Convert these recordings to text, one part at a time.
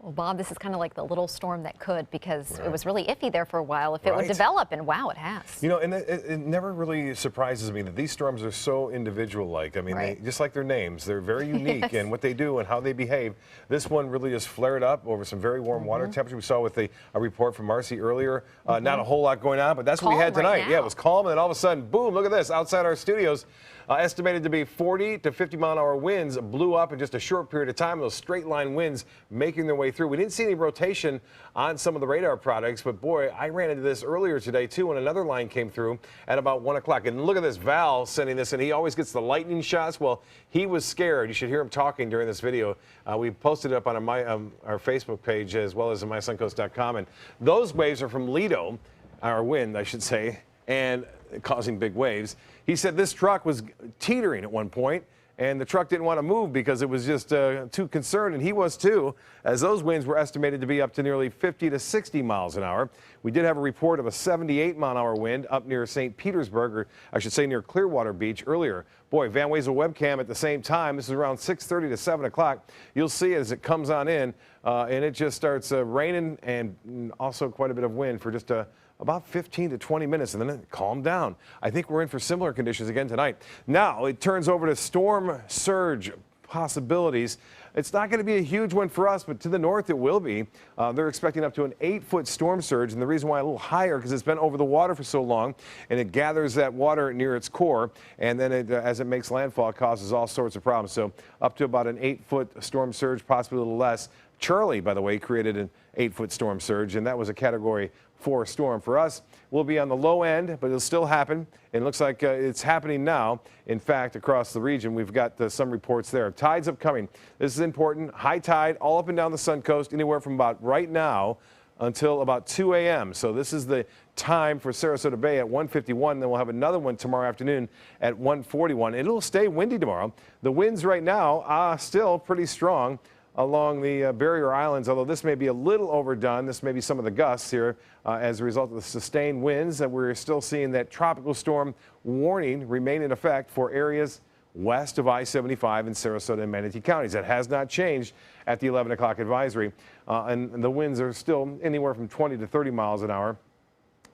Well, Bob, this is kind of like the little storm that could, because Right. it was really iffy there for a while if it would Right. develop, and wow, it has. You know, and it never really surprises me that these storms are so individual-like. I mean, Right. they, just like their names, they're very unique in what they do and how they behave. This one really just flared up over some very warm water temperature. We saw with a report from Marcy earlier. Not a whole lot going on, but that's what we had Calm right tonight. Yeah, now. it was calm, and then all of a sudden, boom, look at this. Outside our studios, estimated to be 40 to 50-mile-an-hour winds blew up in just a short period of time. Those straight-line winds making their way through. We didn't see any rotation on some of the radar products, but boy, I ran into this earlier today too when another line came through at about 1 o'clock. And look at this, Val sending this, and he always gets the lightning shots. Well, he was scared. You should hear him talking during this video. We posted it up on our Facebook page as well as on mysuncoast.com. And those waves are from Lido, our wind, I should say, and causing big waves. He said this truck was teetering at one point, and the truck didn't want to move because it was just too concerned, and he was too, as those winds were estimated to be up to nearly 50 to 60 miles an hour. We did have a report of a 78-mile-an-hour wind up near St. Petersburg, or I should say near Clearwater Beach earlier. Boy, Van Wezel webcam at the same time. This is around 6:30 to 7 o'clock. You'll see it as it comes on in, and it just starts raining and also quite a bit of wind for just about 15 to 20 minutes, and then it calmed down. I think we're in for similar conditions again tonight. Now it turns over to storm surge possibilities. It's not going to be a huge one for us, but to the north it will be. They're expecting up to an 8-foot storm surge, and the reason why a little higher because it's been over the water for so long, and it gathers that water near its core, and then as it makes landfall, it causes all sorts of problems. So up to about an 8-foot storm surge, possibly a little less. Charlie, by the way, created an 8-foot storm surge, and that was a Category 4 storm. For us, we'll be on the low end, but it'll still happen. It looks like it's happening now. In fact, across the region, we've got some reports there. Tides upcoming. This is important. High tide all up and down the Sun Coast, anywhere from about right now until about 2 a.m. So this is the time for Sarasota Bay at 1:51. Then we'll have another one tomorrow afternoon at 1:41. It'll stay windy tomorrow. The winds right now are still pretty strong along the barrier islands, although this may be a little overdone. This may be some of the gusts here as a result of the sustained winds, and we're still seeing that tropical storm warning remain in effect for areas west of I-75 in Sarasota and Manatee counties. That has not changed at the 11 o'clock advisory, and the winds are still anywhere from 20 to 30 miles an hour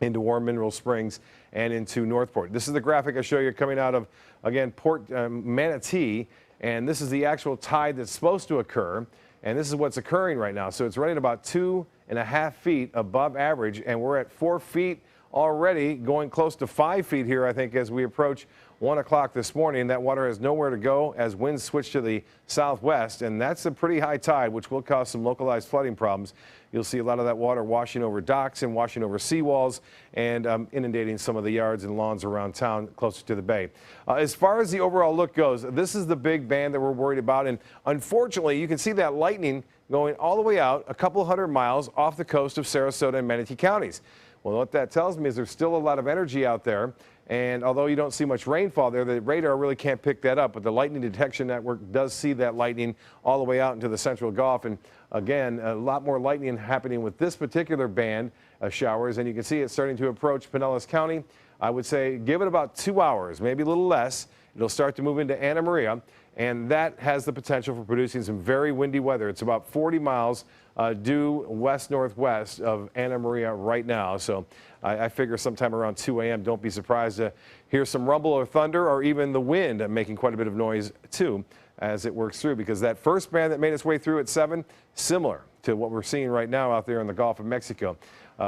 into Warm Mineral Springs and into Northport. This is the graphic I show you coming out of, again, Port Manatee. And this is the actual tide that's supposed to occur, and this is what's occurring right now. So it's running about 2.5 feet above average, and we're at 4 feet already, going close to 5 feet here, I think, as we approach 1 o'clock this morning. That water has nowhere to go as winds switch to the southwest, and that's a pretty high tide, which will cause some localized flooding problems. You'll see a lot of that water washing over docks and washing over seawalls and inundating some of the yards and lawns around town closer to the bay. As far as the overall look goes, this is the big band that we're worried about, and unfortunately, you can see that lightning going all the way out a couple hundred miles off the coast of Sarasota and Manatee counties. Well, what that tells me is there's still a lot of energy out there, and although you don't see much rainfall there, the radar really can't pick that up, but the Lightning Detection Network does see that lightning all the way out into the Central Gulf, and again, a lot more lightning happening with this particular band of showers, and you can see it starting to approach Pinellas County. I would say give it about 2 hours, maybe a little less. It'll start to move into Anna Maria, and that has the potential for producing some very windy weather. It's about 40 miles due west-northwest of Anna Maria right now. So I figure sometime around 2 a.m., don't be surprised to hear some rumble or thunder or even the wind making quite a bit of noise too as it works through, because that first band that made its way through at 7, similar to what we're seeing right now out there in the Gulf of Mexico.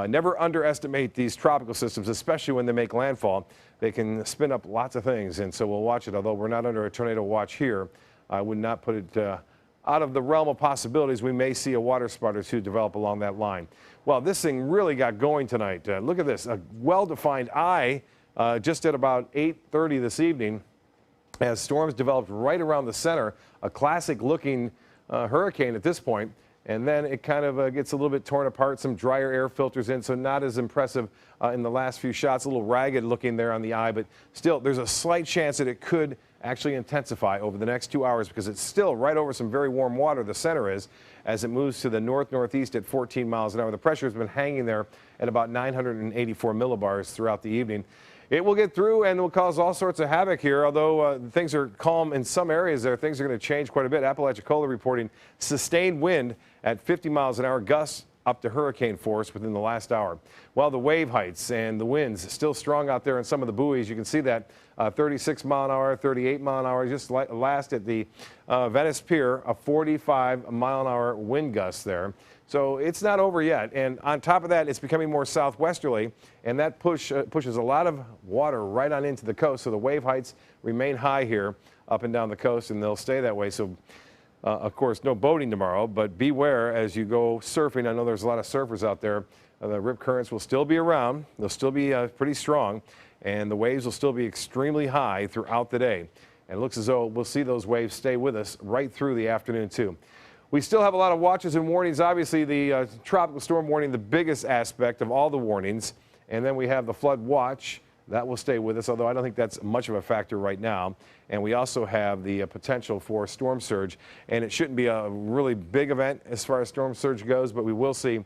Never underestimate these tropical systems, especially when they make landfall. They can spin up lots of things, and so we'll watch it. Although we're not under a tornado watch here, I would not put it out of the realm of possibilities. We may see a water spout or two develop along that line. Well, this thing really got going tonight. Look at this, a well-defined eye just at about 8:30 this evening as storms developed right around the center, a classic-looking hurricane at this point. And then it kind of gets a little bit torn apart, some drier air filters in, so not as impressive in the last few shots, a little ragged looking there on the eye, but still there's a slight chance that it could actually intensify over the next 2 hours because it's still right over some very warm water, the center is, as it moves to the north-northeast at 14 miles an hour. The pressure has been hanging there at about 984 millibars throughout the evening. It will get through and will cause all sorts of havoc here. Although things are calm in some areas there, things are going to change quite a bit. Apalachicola reporting sustained wind at 50 miles an hour, gusts up to hurricane force within the last hour. While the wave heights and the winds still strong out there in some of the buoys, you can see that 36 mile an hour, 38 mile an hour. Just last at the Venice Pier, a 45 mile an hour wind gust there. So it's not over yet. And on top of that, it's becoming more southwesterly, and that pushes a lot of water right on into the coast. So the wave heights remain high here up and down the coast, and they'll stay that way. So of course, no boating tomorrow, but beware as you go surfing. I know there's a lot of surfers out there. The rip currents will still be around. They'll still be pretty strong, and the waves will still be extremely high throughout the day. And it looks as though we'll see those waves stay with us right through the afternoon, too. We still have a lot of watches and warnings. Obviously, the tropical storm warning, the biggest aspect of all the warnings. And then we have the flood watch. That will stay with us, although I don't think that's much of a factor right now. And we also have the potential for storm surge. And it shouldn't be a really big event as far as storm surge goes, but we will see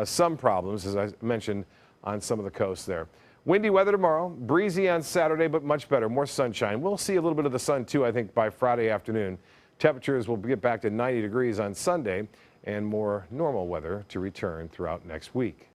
some problems, as I mentioned, on some of the coast there. Windy weather tomorrow, breezy on Saturday, but much better, more sunshine. We'll see a little bit of the sun, too, I think, by Friday afternoon. Temperatures will get back to 90 degrees on Sunday, and more normal weather to return throughout next week.